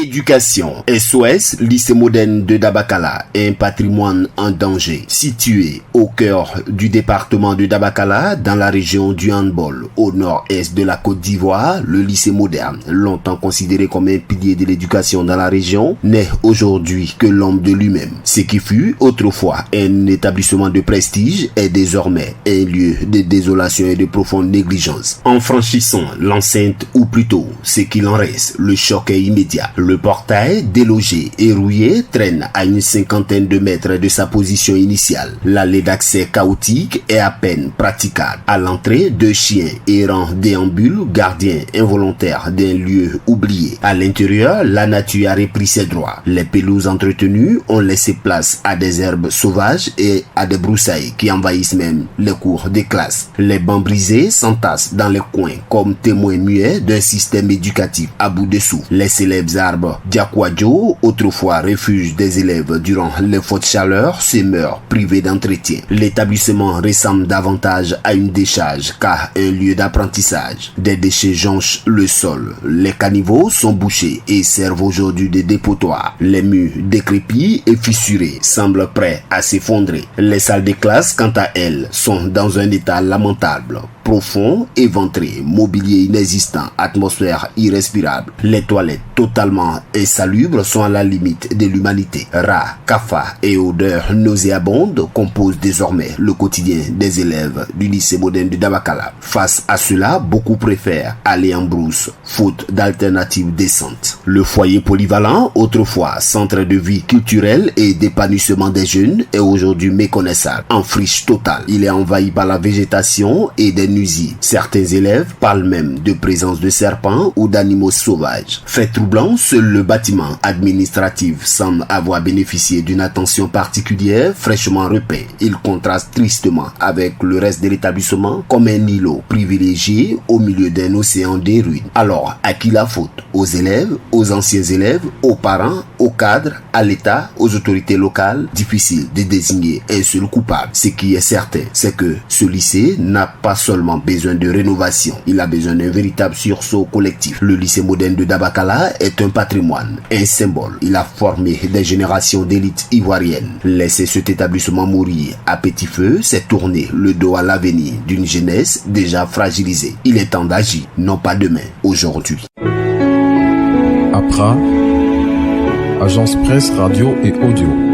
Éducation. SOS, lycée moderne de Dabakala, un patrimoine en danger. Situé au cœur du département de Dabakala, dans la région du handball, au nord-est de la Côte d'Ivoire, le lycée moderne, longtemps considéré comme un pilier de l'éducation dans la région, n'est aujourd'hui que l'homme de lui-même. Ce qui fut autrefois un établissement de prestige est désormais un lieu de désolation et de profonde négligence. En franchissant l'enceinte, ou plutôt ce qu'il en reste, le choc est immédiat. Le portail, délogé et rouillé, traîne à une cinquantaine de mètres de sa position initiale. L'allée d'accès chaotique est à peine praticable. À l'entrée, deux chiens errants déambulent, gardiens involontaires d'un lieu oublié. À l'intérieur, la nature a repris ses droits. Les pelouses entretenues ont laissé place à des herbes sauvages et à des broussailles qui envahissent même les cours des classes. Les bancs brisés s'entassent dans les coins comme témoins muets d'un système éducatif à bout de souffle. Les célèbres arbres Diakwadjo, autrefois refuge des élèves durant les fortes chaleurs, se meurent privés d'entretien. L'établissement ressemble davantage à une décharge qu'à un lieu d'apprentissage. Des déchets jonchent le sol. Les caniveaux sont bouchés et servent aujourd'hui de dépotoirs. Les murs décrépits et fissurés semblent prêts à s'effondrer. Les salles de classe, quant à elles, sont dans un état lamentable. Profond, éventré, mobilier inexistant, atmosphère irrespirable. Les toilettes totalement insalubres sont à la limite de l'humanité. Rats, cafards et odeurs nauséabondes composent désormais le quotidien des élèves du lycée moderne de Dabakala. Face à cela, beaucoup préfèrent aller en brousse, faute d'alternatives décentes. Le foyer polyvalent, autrefois centre de vie culturelle et d'épanouissement des jeunes, est aujourd'hui méconnaissable. En friche totale, il est envahi par la végétation et des nuisibles. Certains élèves parlent même de présence de serpents ou d'animaux sauvages. Fait troublant, seul le bâtiment administratif semble avoir bénéficié d'une attention particulière fraîchement repeint. Il contraste tristement avec le reste de l'établissement comme un îlot privilégié au milieu d'un océan de ruines. Alors, à qui la faute? Aux élèves, aux anciens élèves, aux parents, aux cadres, à l'État, aux autorités locales? Difficile de désigner un seul coupable. Ce qui est certain, c'est que ce lycée n'a pas seulement besoin de rénovation, il a besoin d'un véritable sursaut collectif. Le lycée moderne de Dabakala est un patrimoine, un symbole. Il a formé des générations d'élites ivoiriennes. Laisser cet établissement mourir à petit feu, c'est tourner le dos à l'avenir d'une jeunesse déjà fragilisée. Il est temps d'agir, non pas demain, aujourd'hui. APRA, Agence Presse, Radio et Audio.